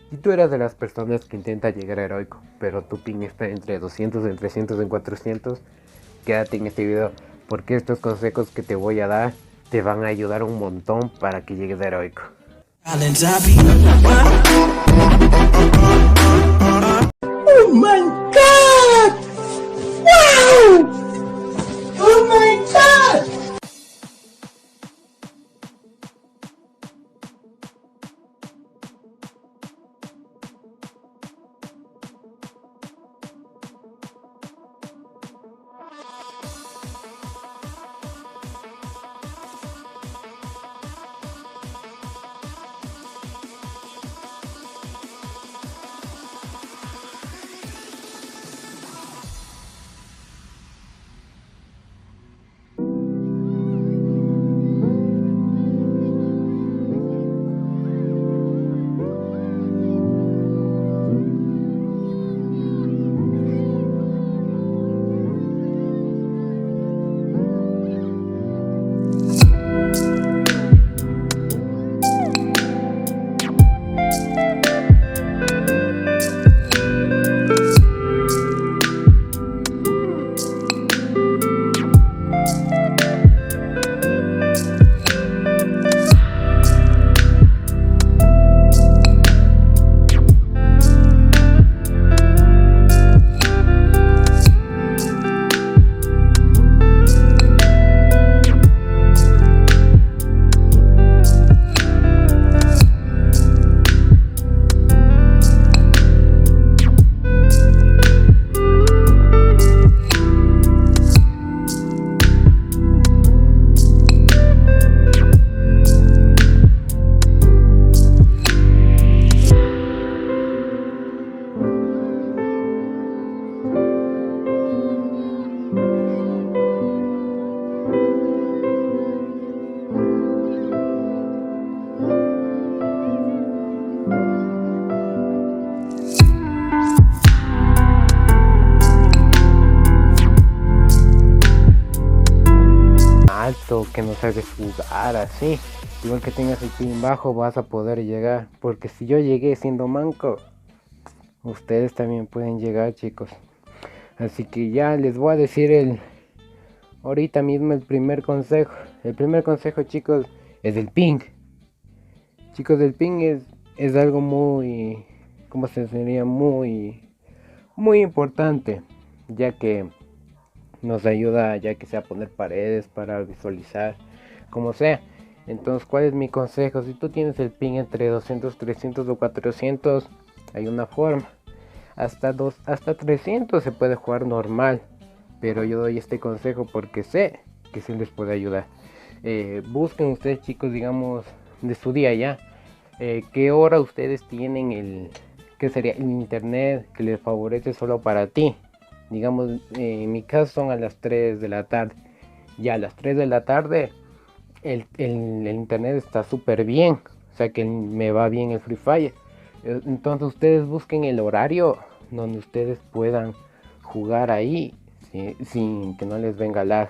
Si tú eras de las personas que intenta llegar a heroico, pero tu ping está entre 200, en 300, en 400, quédate en este video, porque estos consejos que te voy a dar te van a ayudar un montón para que llegues a heroico. Oh my god! Wow! Oh my god! Alto, que no sabes jugar así, igual que tengas el pin bajo vas a poder llegar, porque si yo llegué siendo manco, ustedes también pueden llegar, chicos. Así que ya les voy a decir ahorita mismo el primer consejo. El primer consejo, chicos, es el ping. Chicos, el ping es algo muy, ¿cómo se diría? Muy importante, ya que nos ayuda, ya que sea a poner paredes para visualizar, como sea. Entonces, ¿cuál es mi consejo? Si tú tienes el ping entre 200, 300 o 400, hay una forma. Hasta 300 se puede jugar normal, pero yo doy este consejo porque sé que sí les puede ayudar. Busquen ustedes, chicos, digamos, de su día ya, qué hora ustedes tienen que sería el internet que les favorece solo para ti. Digamos, en mi caso son a las 3 de la tarde. Ya a las 3 de la tarde el internet está súper bien, o sea que me va bien el Free Fire. Entonces ustedes busquen el horario donde ustedes puedan jugar ahí, ¿sí? Sin que no les venga lag.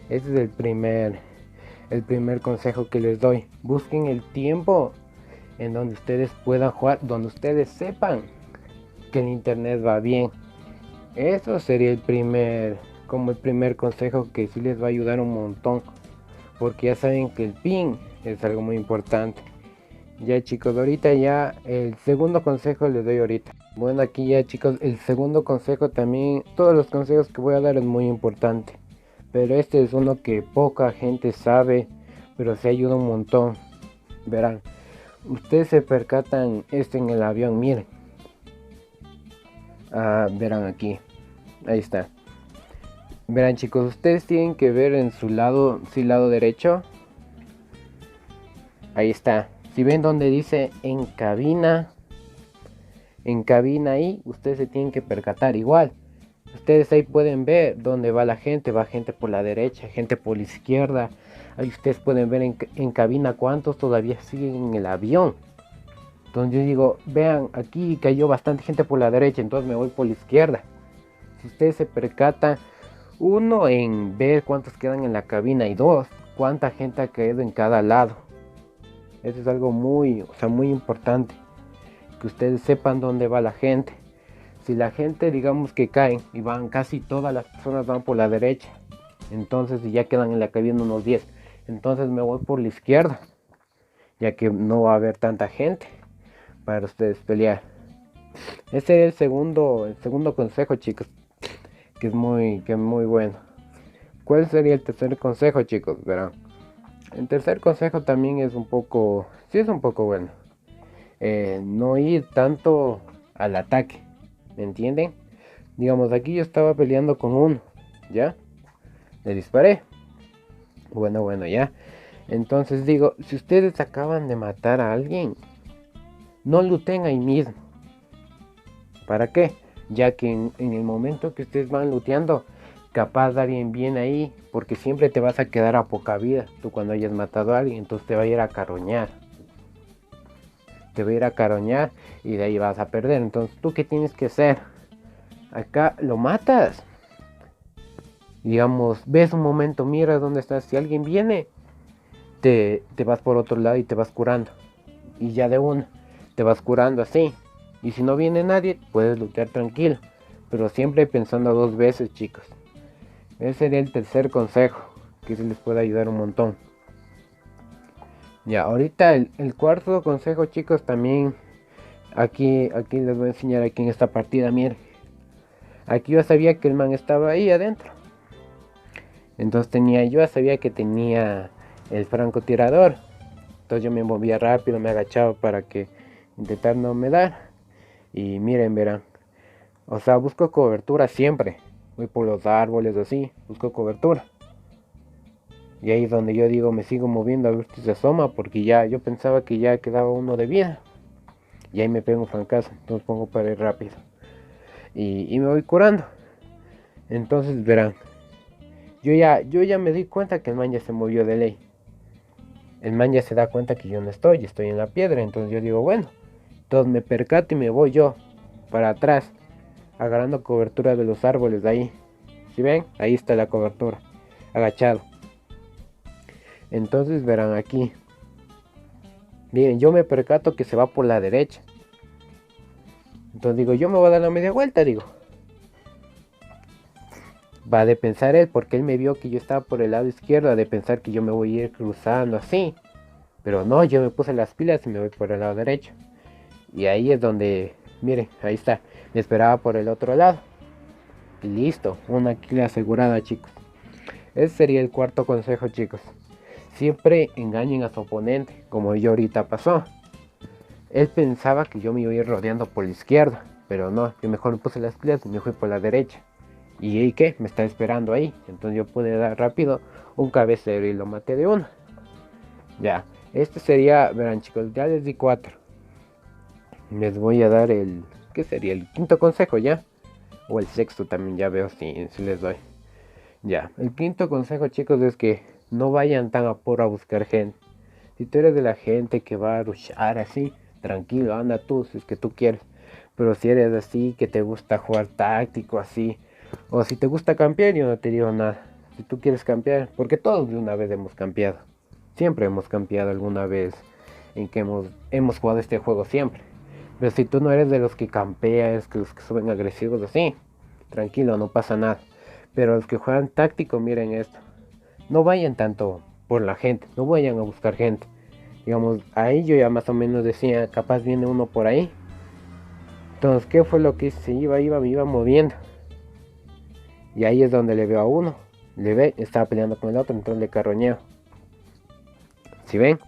Ese es el primer consejo que les doy. Busquen el tiempo en donde ustedes puedan jugar, donde ustedes sepan que el internet va bien. Eso sería el primer consejo, que sí les va a ayudar un montón, porque ya saben que el ping es algo muy importante. Ya, chicos, ahorita ya el segundo consejo les doy ahorita. Bueno, aquí ya, chicos, el segundo consejo también, todos los consejos que voy a dar es muy importante, pero este es uno que poca gente sabe, pero se ayuda un montón. Verán, ustedes se percatan en el avión, miren. Verán aquí, ahí está. Verán, chicos, ustedes tienen que ver en su lado, sí, lado derecho. Ahí está. Si ven donde dice en cabina ahí, ustedes se tienen que percatar igual. Ustedes ahí pueden ver dónde va la gente. Va gente por la derecha, gente por la izquierda. Ahí ustedes pueden ver en cabina cuántos todavía siguen en el avión. Entonces yo digo, vean, aquí cayó bastante gente por la derecha, entonces me voy por la izquierda. Si ustedes se percatan, uno, en ver cuántos quedan en la cabina, y dos, cuánta gente ha caído en cada lado. Eso es algo muy importante. que ustedes sepan dónde va la gente. Si la gente, digamos que caen y van, casi todas las personas van por la derecha, entonces ya quedan en la cabina unos 10, entonces me voy por la izquierda, ya que no va a haber tanta gente para ustedes pelear. Ese es el segundo consejo, chicos, que es muy bueno. ¿Cuál sería el tercer consejo, chicos? Verán, el tercer consejo también es un poco, sí es un poco bueno. No ir tanto al ataque, ¿me entienden? Digamos, aquí yo estaba peleando con uno, ¿ya? Le disparé. Bueno, ya. Entonces digo, si ustedes acaban de matar a alguien, no looten ahí mismo. ¿Para qué? Ya que en el momento que ustedes van looteando, capaz de alguien viene ahí, porque siempre te vas a quedar a poca vida. Tú cuando hayas matado a alguien, entonces te va a ir a carroñar. Te va a ir a carroñar y de ahí vas a perder. Entonces, ¿tú qué tienes que hacer? Acá lo matas. Digamos, ves un momento, mira dónde estás. Si alguien viene, te vas por otro lado y te vas curando. Y ya de una, te vas curando así. Y si no viene nadie, puedes lootear tranquilo. Pero siempre pensando 2 veces, chicos. Ese sería el tercer consejo, que se les puede ayudar un montón. Ya, ahorita el cuarto consejo, chicos, también aquí les voy a enseñar aquí en esta partida, miren. Aquí yo sabía que el man estaba ahí adentro. Entonces yo sabía que tenía el francotirador. Entonces yo me movía rápido, me agachaba para que intentar no me dar. Y miren, verán. O sea, busco cobertura siempre. Voy por los árboles así, busco cobertura. Y ahí es donde yo digo, me sigo moviendo a ver si se asoma, porque ya yo pensaba que ya quedaba uno de vida. Y ahí me pego un francazo, entonces pongo para ir rápido. Y me voy curando. Entonces verán, yo ya me di cuenta que el man ya se movió de ley. El man ya se da cuenta que yo no estoy en la piedra. Entonces yo digo, bueno, entonces me percato y me voy yo para atrás, agarrando cobertura de los árboles de ahí. ¿Sí ven? Ahí está la cobertura, agachado. Entonces verán aquí. Miren, yo me percato que se va por la derecha. Entonces digo, yo me voy a dar la media vuelta, digo. Va de pensar él, porque él me vio que yo estaba por el lado izquierdo, de pensar que yo me voy a ir cruzando así. Pero no, yo me puse las pilas y me voy por el lado derecho. Y ahí es donde, miren, ahí está. Me esperaba por el otro lado. Y listo, una kill asegurada, chicos. Ese sería el cuarto consejo, chicos. Siempre engañen a su oponente, como yo ahorita pasó. Él pensaba que yo me iba a ir rodeando por la izquierda, pero no, yo mejor me puse las pilas y me fui por la derecha. ¿Y ahí qué? Me está esperando ahí. Entonces yo pude dar rápido un cabecero y lo maté de una. Ya, este sería, verán chicos, ya les di 4. Les voy a dar el, ¿qué sería? El quinto consejo ya. O el sexto también, ya veo si les doy. Ya, el quinto consejo, chicos, es que no vayan tan a por a buscar gente. Si tú eres de la gente que va a rushar así, tranquilo, anda tú, si es que tú quieres. Pero si eres así, que te gusta jugar táctico así, o si te gusta campear, yo no te digo nada. Si tú quieres campear, porque todos de una vez hemos campeado. Siempre hemos campeado alguna vez en que hemos jugado este juego siempre. Pero si tú no eres de los que campeas, que los que suben agresivos así, tranquilo, no pasa nada. Pero los que juegan táctico, miren esto. No vayan tanto por la gente, no vayan a buscar gente. Digamos, ahí yo ya más o menos decía, capaz viene uno por ahí. Entonces, ¿qué fue lo que hice? Me iba moviendo. Y ahí es donde le veo a uno. Le ve, estaba peleando con el otro, entonces le carroñeo. ¿Sí ven?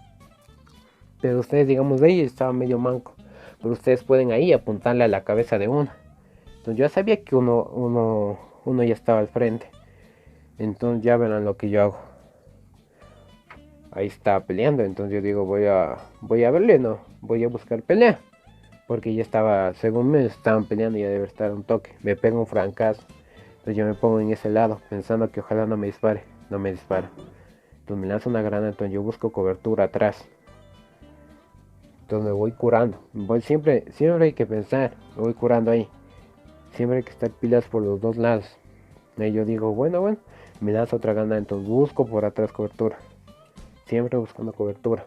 Pero ustedes, digamos, de ahí estaba medio manco. Pero ustedes pueden ahí apuntarle a la cabeza de uno. Entonces yo sabía que uno ya estaba al frente. Entonces ya verán lo que yo hago. Ahí estaba peleando, entonces yo digo, voy a verle, no, voy a buscar pelea. Porque ya estaba, según me estaban peleando, ya debe estar un toque. Me pega un francazo. Entonces yo me pongo en ese lado, pensando que ojalá no me dispare. No me dispara. Entonces me lanza una granada, entonces yo busco cobertura atrás. Entonces me voy curando. Siempre hay que pensar, me voy curando ahí. Siempre hay que estar pilas por los dos lados. Y yo digo, bueno, me lanza otra granada, entonces busco por atrás cobertura. Siempre buscando cobertura.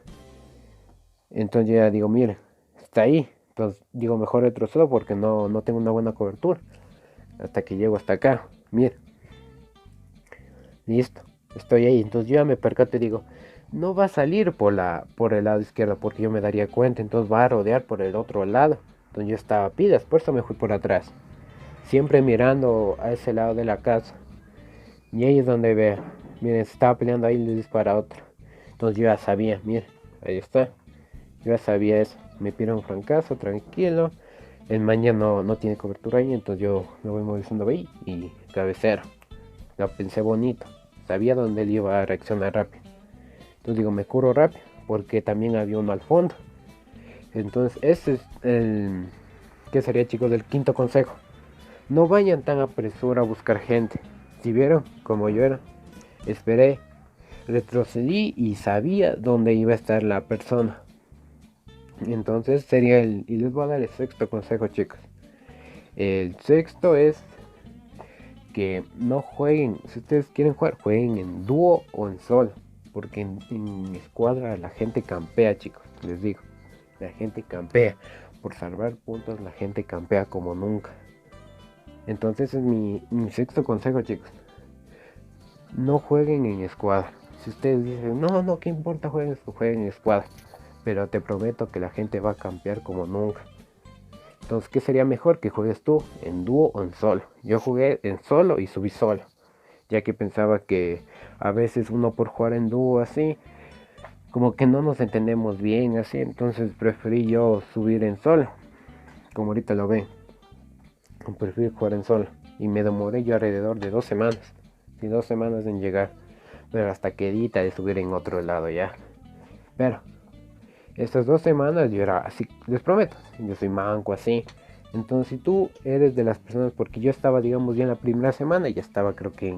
Entonces ya digo, miren, está ahí. Entonces digo, mejor retrocedo porque no tengo una buena cobertura. Hasta que llego hasta acá. Mira. Listo. Estoy ahí. Entonces yo ya me percato y digo, no va a salir por el lado izquierdo porque yo me daría cuenta. Entonces va a rodear por el otro lado. Entonces yo estaba pidas. Por eso me fui por atrás. Siempre mirando a ese lado de la casa. Y ahí es donde ve. Miren, se estaba peleando ahí y le dispara a otro. Entonces yo ya sabía. Miren. Ahí está. Yo ya sabía eso. Me pide un francazo, tranquilo. El man ya no tiene cobertura ahí, entonces yo me voy movilizando ahí y cabecero. Lo pensé bonito. Sabía dónde él iba a reaccionar rápido. Entonces digo, me curo rápido, porque también había uno al fondo. Entonces ese es el... ¿Qué sería, chicos? El quinto consejo. No vayan tan apresura a buscar gente. Si vieron como yo era, esperé, retrocedí y sabía dónde iba a estar la persona. Entonces sería el... Y les voy a dar el sexto consejo, chicos. El sexto es que no jueguen, si ustedes quieren jugar, jueguen en dúo o en solo. Porque en escuadra la gente campea, chicos. Les digo, la gente campea. Por salvar puntos la gente campea como nunca. Entonces es mi sexto consejo, chicos. No jueguen en escuadra. Si ustedes dicen, no, ¿qué importa? Jueguen en escuadra. Pero te prometo que la gente va a campear como nunca. Entonces, ¿qué sería mejor? Que juegues tú en dúo o en solo. Yo jugué en solo y subí solo. Ya que pensaba que a veces uno por jugar en dúo así, como que no nos entendemos bien así. Entonces preferí yo subir en solo. Como ahorita lo ven. Preferí jugar en solo. Y me demoré yo alrededor de 2 semanas. Sí, 2 semanas en llegar. Pero hasta quedita de subir en otro lado ya. Pero estas 2 semanas yo era así, les prometo, yo soy manco así. Entonces si tú eres de las personas, porque yo estaba digamos ya en la primera semana, ya estaba creo que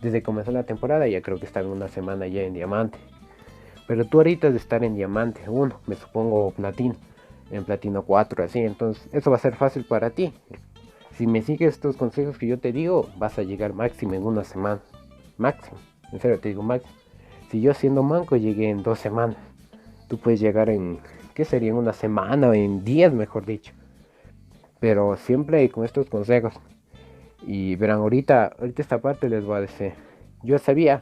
desde que comenzó la temporada, ya creo que estaba en una semana ya en diamante. Pero tú ahorita de estar en diamante 1, me supongo platino, en platino 4 así, entonces eso va a ser fácil para ti. Si me sigues estos consejos que yo te digo, vas a llegar máximo en una semana. Máximo, en serio te digo máximo. Si yo siendo manco llegué en 2 semanas. Tú puedes llegar en, ¿qué sería? En una semana o en días, mejor dicho. Pero siempre con estos consejos. Y verán, ahorita esta parte les voy a decir. Yo sabía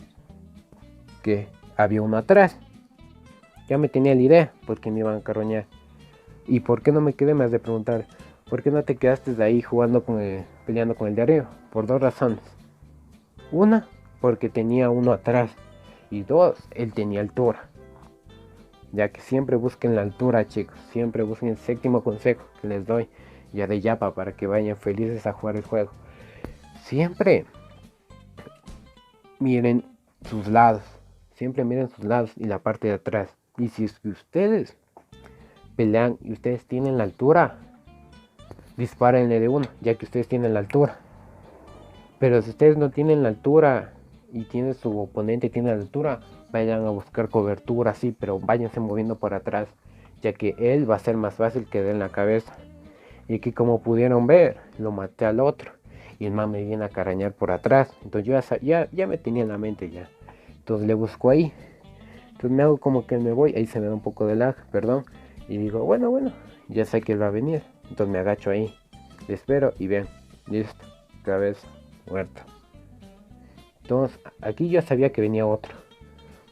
que había uno atrás. Ya me tenía la idea porque me iban a carroñar. ¿Y por qué no me quedé? Me has de preguntar. ¿Por qué no te quedaste de ahí jugando peleando con el de arriba? Por 2 razones. Una, porque tenía uno atrás. Y dos, él tenía altura. Ya que siempre busquen la altura, chicos. Siempre busquen el séptimo consejo que les doy. Ya de Yapa para que vayan felices a jugar el juego. Siempre miren sus lados. Siempre miren sus lados y la parte de atrás. Y si ustedes pelean y ustedes tienen la altura, dispárenle de uno, ya que ustedes tienen la altura. Pero si ustedes no tienen la altura y tiene su oponente tiene la altura, vayan a buscar cobertura, sí, pero váyanse moviendo por atrás, ya que él va a ser más fácil que dé en la cabeza. Y aquí como pudieron ver, lo maté al otro y el man me viene a carañar por atrás. Entonces yo ya me tenía en la mente ya. Entonces le busco ahí. Entonces me hago como que me voy, ahí se me da un poco de lag, perdón. Y digo, bueno, ya sé que él va a venir. Entonces me agacho ahí, le espero y ven, listo, cabeza muerta. Entonces aquí yo sabía que venía otro,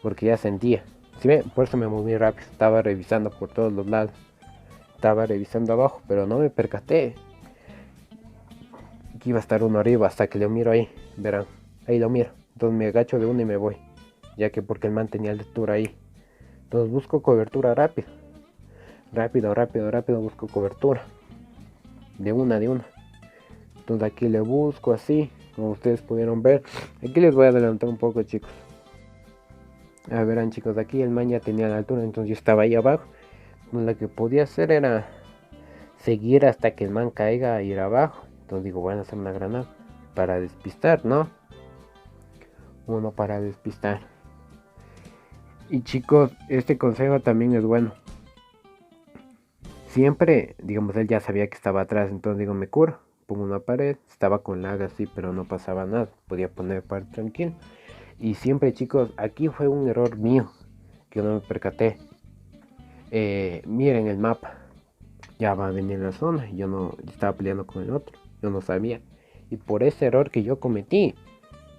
porque ya sentía. Si ven, por eso me moví rápido, estaba revisando por todos los lados. Estaba revisando abajo, pero no me percaté que iba a estar uno arriba hasta que lo miro ahí. Verán, ahí lo miro. Entonces me agacho de uno y me voy, ya que porque el man tenía altura ahí. Entonces busco cobertura rápido. Rápido busco cobertura. De una. Entonces aquí le busco así, como ustedes pudieron ver. Aquí les voy a adelantar un poco, chicos. A verán, chicos, aquí el man ya tenía la altura, entonces yo estaba ahí abajo. Lo que podía hacer era seguir hasta que el man caiga e ir abajo. Entonces digo, voy a hacer una granada para despistar, ¿no? Uno para despistar. Y chicos, este consejo también es bueno. Siempre, digamos, él ya sabía que estaba atrás, entonces digo, me curo, pongo una pared, estaba con lag así, pero no pasaba nada, podía poner pared tranquilo. Y siempre, chicos, aquí fue un error mío, que no me percaté. Miren el mapa. ya va a venir la zona. Yo no estaba peleando con el otro, yo no sabía. Y por ese error que yo cometí,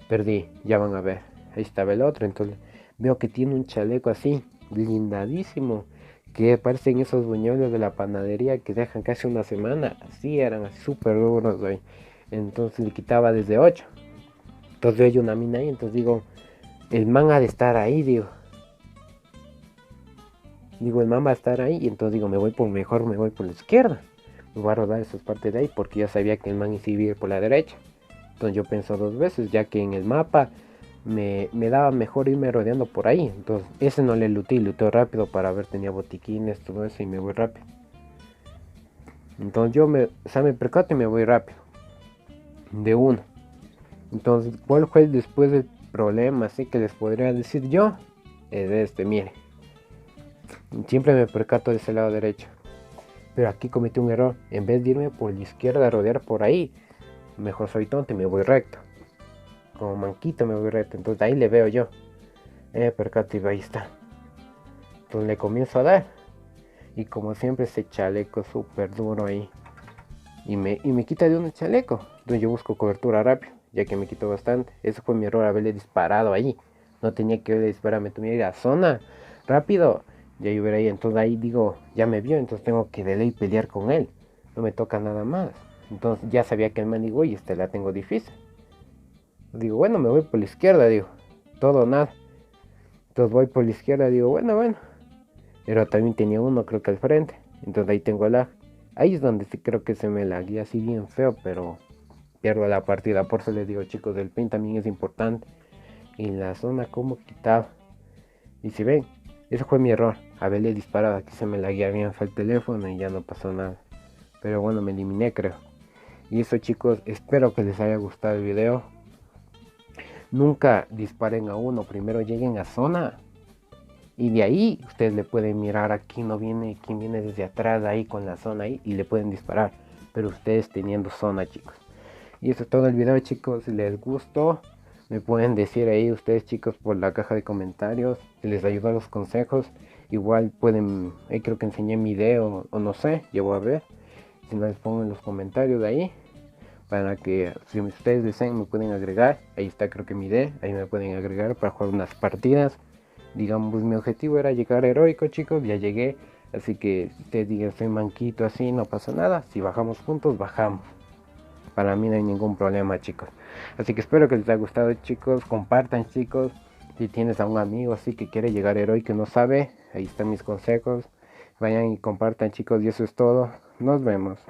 perdí. Ya van a ver, ahí estaba el otro. Entonces veo que tiene un chaleco así, blindadísimo, que parecen esos buñuelos de la panadería que dejan casi una semana. Así eran, así súper duros, güey. Entonces le quitaba desde 8. Entonces veo una mina ahí, entonces digo, el man ha de estar ahí, digo, el man va a estar ahí. Y entonces digo, mejor me voy por la izquierda. Me voy a rodar esas partes de ahí porque ya sabía que el man iba a ir por la derecha. Entonces yo pienso 2 veces, ya que en el mapa me daba mejor irme rodeando por ahí. Entonces ese no le luteo rápido para ver, tenía botiquines, todo eso, y me voy rápido. Entonces me percato y me voy rápido. De uno. Entonces, ¿cuál fue después el problema? Así que les podría decir yo. Es mire. Siempre me percato de ese lado derecho. Pero aquí cometí un error. En vez de irme por la izquierda a rodear por ahí, mejor soy tonto y me voy recto. Como manquito me voy recto. Entonces ahí le veo yo. Percato y ahí está. Entonces le comienzo a dar. Y como siempre ese chaleco súper duro ahí. Y me quita de un chaleco. Entonces yo busco cobertura rápido, ya que me quitó bastante. Ese fue mi error, haberle disparado ahí. No tenía que disparar, me tenía que ir a zona rápido. Ya yo hubiera ahí, entonces ahí digo, ya me vio, entonces tengo que de ley pelear con él. No me toca nada más. Entonces ya sabía que el man, digo, y la tengo difícil. Digo, bueno, me voy por la izquierda, digo, todo o nada. Entonces voy por la izquierda, digo, bueno. Pero también tenía uno, creo que al frente. Entonces ahí tengo lag. Ahí es donde sí creo que se me laguea así bien feo, pero pierdo la partida. Por eso les digo, chicos, el pin también es importante. Y la zona como quitaba. Y si ven, ese fue mi error. Haberle disparado, aquí se me laguea bien fue el teléfono y ya no pasó nada. Pero bueno, me eliminé, creo. Y eso, chicos, espero que les haya gustado el video. Nunca disparen a uno, primero lleguen a zona. Y de ahí ustedes le pueden mirar a quién viene desde atrás ahí con la zona ahí y le pueden disparar. Pero ustedes teniendo zona, chicos. Y eso es todo el video, chicos. Si les gustó, me pueden decir ahí ustedes, chicos, por la caja de comentarios. Si les ayudó los consejos, igual pueden, ahí creo que enseñé mi video o no sé, yo voy a ver. Si no, les pongo en los comentarios de ahí, para que si ustedes desean me pueden agregar. Ahí está, creo que mi ID, ahí me pueden agregar para jugar unas partidas. Digamos, mi objetivo era llegar a heroico, chicos, ya llegué. Así que si ustedes digan soy manquito así, no pasa nada. Si bajamos juntos, bajamos. Para mí no hay ningún problema, chicos. Así que espero que les haya gustado, chicos. Compartan, chicos. Si tienes a un amigo así que quiere llegar a heroico y no sabe, ahí están mis consejos. Vayan y compartan, chicos, y eso es todo. Nos vemos.